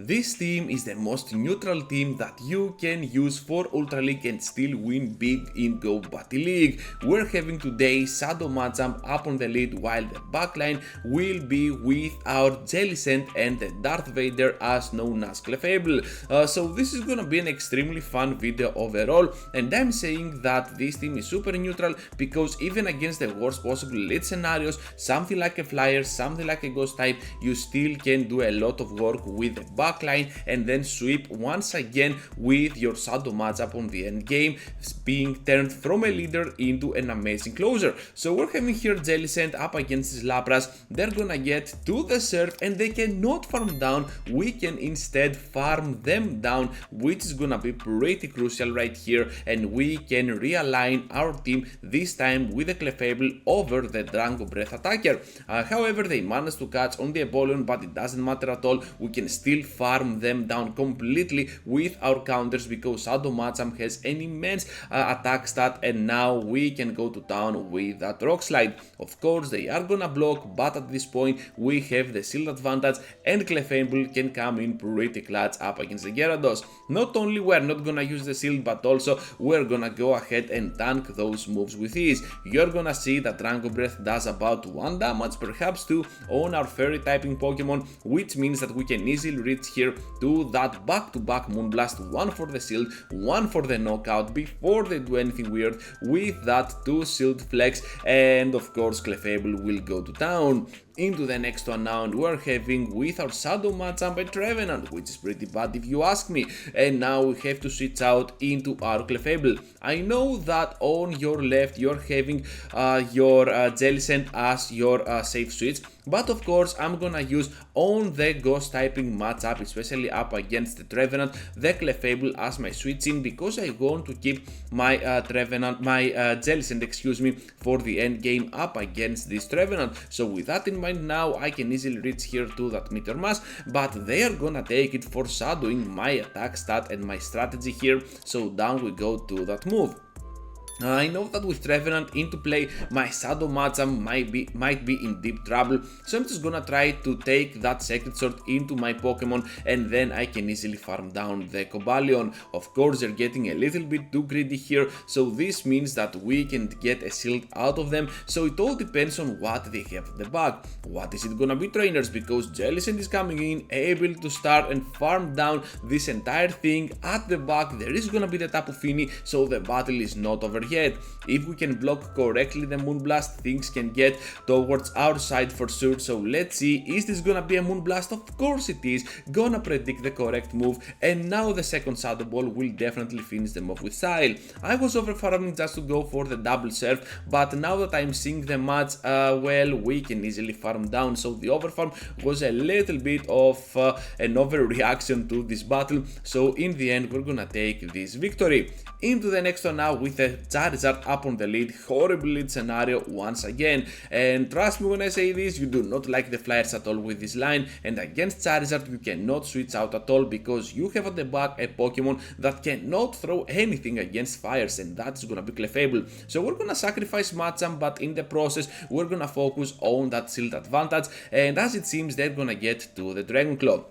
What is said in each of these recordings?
This team is the most neutral team that you can use for Ultra League and still win big in Go Battle League. We're having today Shadow Machamp up on the lead, while the backline will be with our Jellicent and the Darth Vader as known as Clefable. So this is gonna be an extremely fun video overall, and I'm saying that this team is super neutral because even against the worst possible lead scenarios, something like a Flyer, something like a Ghost type, you still can do a lot of work with the backline and then sweep once again with your Shadow Machamp on the end game, being turned from a leader into an amazing closer. So we're having here Jellicent up against these Lapras. They're gonna get to the surf and they cannot farm down. We can instead farm them down, which is gonna be pretty crucial right here, and we can realign our team this time with the Clefable over the Dragon Breath attacker. However, they managed to catch on the Apollyon, but it doesn't matter at all. We can still farm them down completely with our counters because Shadow Machamp has an immense attack stat, and now we can go to town with that Rock Slide. Of course, they are gonna block, but at this point we have the shield advantage and Clefable can come in pretty clutch up against the Gyarados. Not only we're not gonna use the shield, but also we're gonna go ahead and tank those moves with ease. You're gonna see that Dragon Breath does about 1 damage, perhaps 2 on our fairy typing Pokemon, which means that we can easily reach here to that back-to-back Moonblast, 1 for the shield, 1 for the knockout before they do anything weird with that 2 shield flex, and of course Clefable will go to town. Into the next one now, and we're having with our Shadow Machamp a Trevenant, which is pretty bad if you ask me, and now we have to switch out into our Clefable. I know that on your left you're having your Jellicent as your safe switch, but of course I'm gonna use on the Ghost typing matchup, especially up against the Trevenant, the Clefable as my switching, because I want to keep my Jellicent, excuse me, for the end game up against this Trevenant. So with that in mind, now I can easily reach here to that Meteor Mash, but they are gonna take it for shadowing my attack stat and my strategy here, so down we go to that move. I know that with Trevenant into play, my Shadow Machamp might be in deep trouble, so I'm just gonna try to take that Sacred Sword into my Pokemon, and then I can easily farm down the Cobalion. Of course, they're getting a little bit too greedy here, so this means that we can get a shield out of them, so it all depends on what they have at the back. What is it gonna be, trainers? Because Jellicent is coming in, able to start and farm down this entire thing. At the back, there is gonna be the Tapu Fini, so the battle is not over yet. If we can block correctly the Moonblast, things can get towards our side for sure. So let's see, is this gonna be a Moonblast? Of course it is. Gonna predict the correct move, and now the second Shadow Ball will definitely finish them off with style. I was over farming just to go for the double surf, but now that I'm seeing the match, well, we can easily farm down. So the overfarm was a little bit of an overreaction to this battle, so in the end we're gonna take this victory. Into the next one now with a Charizard up on the lead. Horrible lead scenario once again, and trust me when I say this, you do not like the Flyers at all with this line, and against Charizard you cannot switch out at all because you have at the back a Pokemon that cannot throw anything against Fires, and that's gonna be Clefable. So we're gonna sacrifice Machamp, but in the process we're gonna focus on that shield advantage, and as it seems they're gonna get to the Dragon Claw.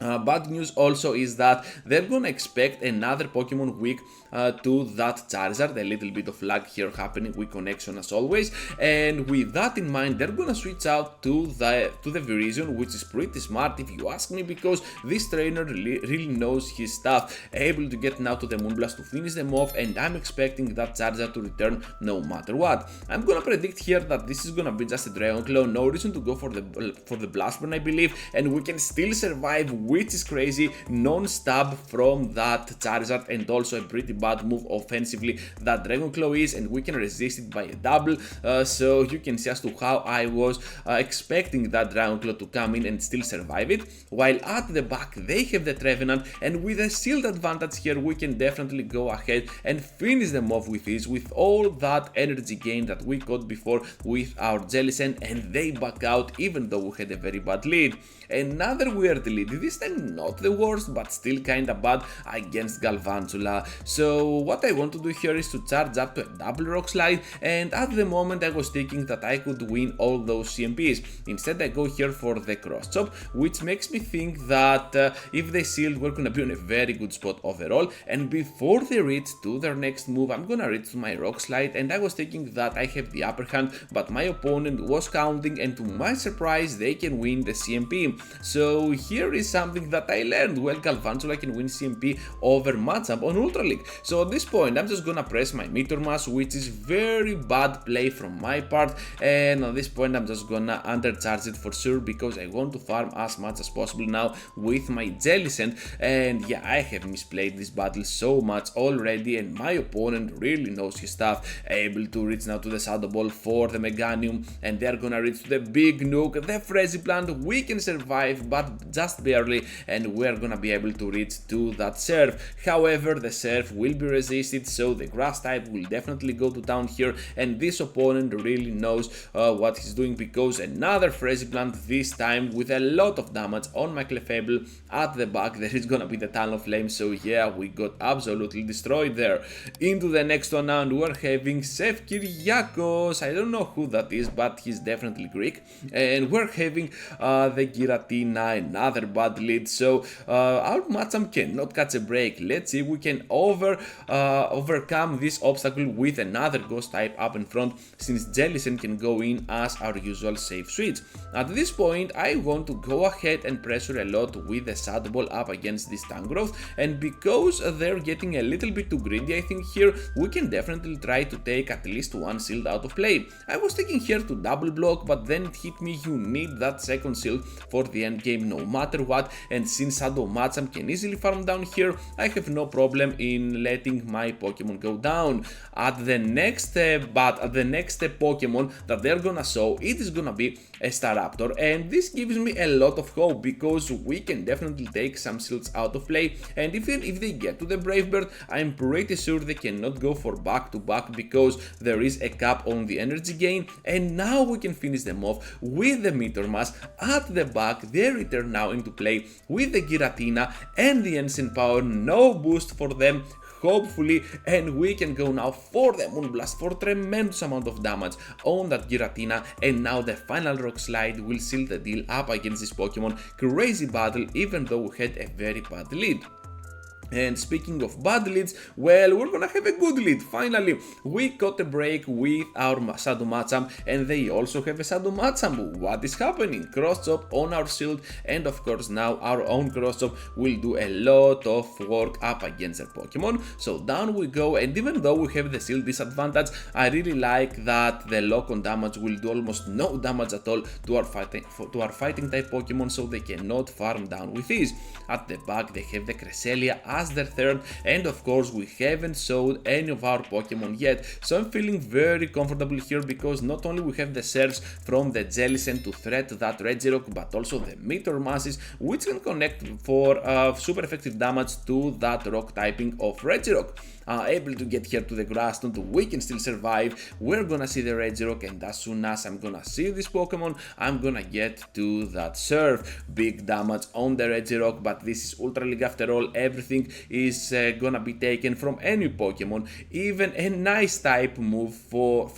Bad news also is that they're gonna expect another Pokemon weak to that Charizard. A little bit of lag here happening with connection as always, and with that in mind they're gonna switch out to the Virizion, which is pretty smart if you ask me, because this trainer really knows his stuff, able to get now to the Moonblast to finish them off, and I'm expecting that Charizard to return no matter what. I'm gonna predict here that this is gonna be just a Dragon Claw, no reason to go for the Blast Burn I believe, and we can still survive, which is crazy. Non-stab from that Charizard, and also a pretty bad move offensively that Dragon Claw is, and we can resist it by a double, so you can see as to how I was expecting that Dragon Claw to come in and still survive it, while at the back they have the Trevenant, and with a shield advantage here we can definitely go ahead and finish them off with this, with all that energy gain that we got before with our Jellicent, and they back out even though we had a very bad lead. Another weird lead. This this time not the worst, but still kinda bad against Galvantula. So what I want to do here is to charge up to a double rock slide, and at the moment I was thinking that I could win all those CMPs. Instead I go here for the cross chop, which makes me think that if they sealed, we're gonna be on a very good spot overall. And before they reach to their next move, I'm gonna reach to my rock slide, and I was thinking that I have the upper hand, but my opponent was counting, and to my surprise they can win the CMP. So here is something that I learned. Well, Galvantula can win CMP over Machamp on Ultra League. So at this point I'm just gonna press my meter mass, which is very bad play from my part, and at this point I'm just gonna undercharge it for sure, because I want to farm as much as possible now with my Jellicent. And yeah, I have misplayed this battle so much already, and my opponent really knows his stuff. Able to reach now to the Shadow Ball for the Meganium, and they're gonna reach to the big nuke, the Frenzy Plant. We can survive, but just barely, and we're gonna be able to reach to that Surf. However, the Surf will be resisted, so the Grass type will definitely go to town here, and this opponent really knows what he's doing, because another Frenzy Plant, this time with a lot of damage on my Clefable. At the back there is gonna be the Talon of Flame, so yeah, we got absolutely destroyed there. Into the next one now, and we're having Sef Kyriakos. I don't know who that is, but he's definitely Greek. And we're having the Giratina, another bad lead, so our Machamp cannot catch a break. Let's see if we can overcome this obstacle with another Ghost type up in front, since Jellicent can go in as our usual safe switch. At this point I want to go ahead and pressure a lot with the Shadow Ball up against this Tangrowth, and because they're getting a little bit too greedy, I think here we can definitely try to take at least one shield out of play. I was thinking here to double block, but then it hit me, you need that second shield for the end game no matter what, and since Shadow Machamp can easily farm down here, I have no problem in letting my Pokemon go down. At the next Pokemon that they're gonna show, it is gonna be a Staraptor, and this gives me a lot of hope, because we can definitely take some shields out of play, and even if they get to the Brave Bird, I'm pretty sure they cannot go for back to back, because there is a cap on the energy gain. And now we can finish them off with the Meteor Mass. At the back they return now into play with the Giratina and the Ancient Power, no boost for them hopefully, and we can go now for the Moonblast for tremendous amount of damage on that Giratina. And now the final rock slide will seal the deal up against this Pokemon. Crazy battle, even though we had a very bad lead. And speaking of bad leads, well, we're gonna have a good lead. Finally, we got a break with our Shadow Machamp, and they also have a Shadow Machamp. What is happening? Cross chop on our shield, and of course now our own cross chop will do a lot of work up against their Pokemon. So down we go, and even though we have the shield disadvantage, I really like that the lock on damage will do almost no damage at all to our fighting type Pokemon, so they cannot farm down with ease. At the back they have the Cresselia as their third, and of course we haven't showed any of our Pokemon yet, so I'm feeling very comfortable here, because not only we have the Surfs from the Jellicent to threat that Regirock, but also the Meteor Masses, which can connect for super effective damage to that rock typing of Regirock. Able to get here to the grass node, we can still survive. We're gonna see the Regirock, and as soon as I'm gonna see this Pokemon, I'm gonna get to that Surf. Big damage on the Regirock, but this is Ultra League after all. Everything is gonna be taken from any Pokemon, even a nice type move for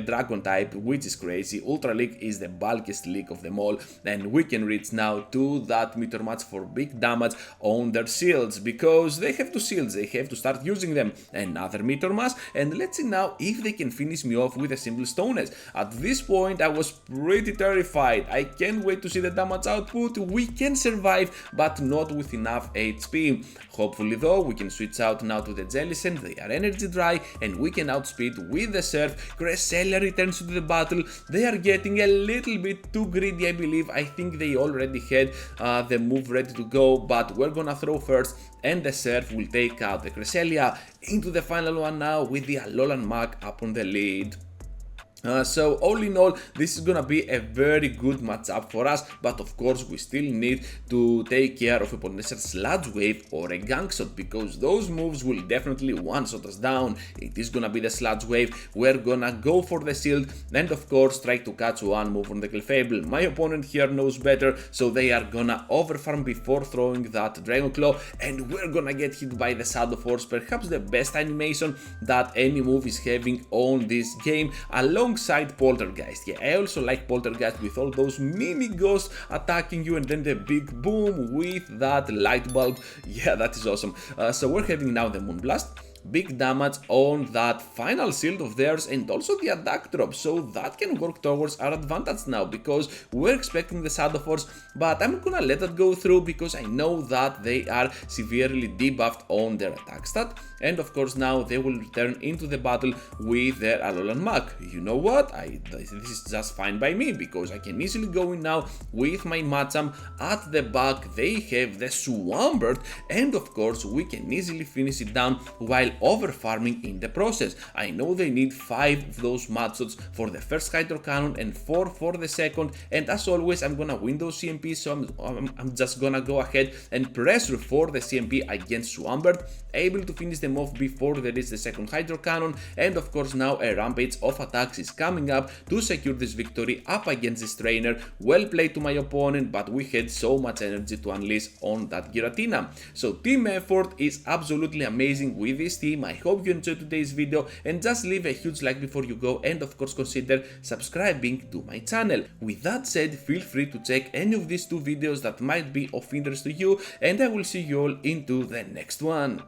Dragon type, which is crazy. Ultra League is the bulkiest league of them all, and we can reach now to that Meteor Match for big damage on their shields, because they have two shields, they have to start using them. Another Meteor Mass, and let's see now if they can finish me off with a simple Stone Edge. At this point I was pretty terrified. I can't wait to see the damage output. We can survive, but not with enough HP. Hopefully though we can switch out now to the Jellicent, they are energy dry, and we can outspeed with the Surf. Cresselia returns to the battle. They are getting a little bit too greedy, I believe. I think they already had the move ready to go, but we're gonna throw first, and the Surf will take out the Cresselia. Into the final one now with the Alolan Mach up on the lead. So all in all, this is gonna be a very good matchup for us, but of course we still need to take care of a potential Sludge Wave or a Gang Shot, because those moves will definitely one-shot us down. It is gonna be the Sludge Wave, we're gonna go for the shield, and of course try to catch one move on the Clefable. My opponent here knows better, so they are gonna overfarm before throwing that Dragon Claw, and we're gonna get hit by the Shadow Force, perhaps the best animation that any move is having on this game, alongside Poltergeist. Yeah, I also like Poltergeist with all those mini ghosts attacking you and then the big boom with that light bulb. Yeah, that is awesome. So we're having now the Moonblast. Big damage on that final shield of theirs and also the attack drop, so that can work towards our advantage now because we're expecting the Shadow Force, but I'm gonna let that go through because I know that they are severely debuffed on their attack stat, and of course now they will return into the battle with their Alolan Mach. You know what, this is just fine by me because I can easily go in now with my Machamp. At the back they have the Swampert, and of course we can easily finish it down while over farming in the process. I know they need 5 of those Matshots for the first Hydro Cannon and 4 for the second, and as always I'm gonna win those CMPs, so I'm just gonna go ahead and pressure for the CMP against Swampert, able to finish them off before there is the second Hydro Cannon, and of course now a rampage of attacks is coming up to secure this victory up against this trainer. Well played to my opponent, but we had so much energy to unleash on that Giratina. So team effort is absolutely amazing with this team. I hope you enjoyed today's video, and just leave a huge like before you go, and of course consider subscribing to my channel. With that said, feel free to check any of these 2 videos that might be of interest to you, and I will see you all into the next one.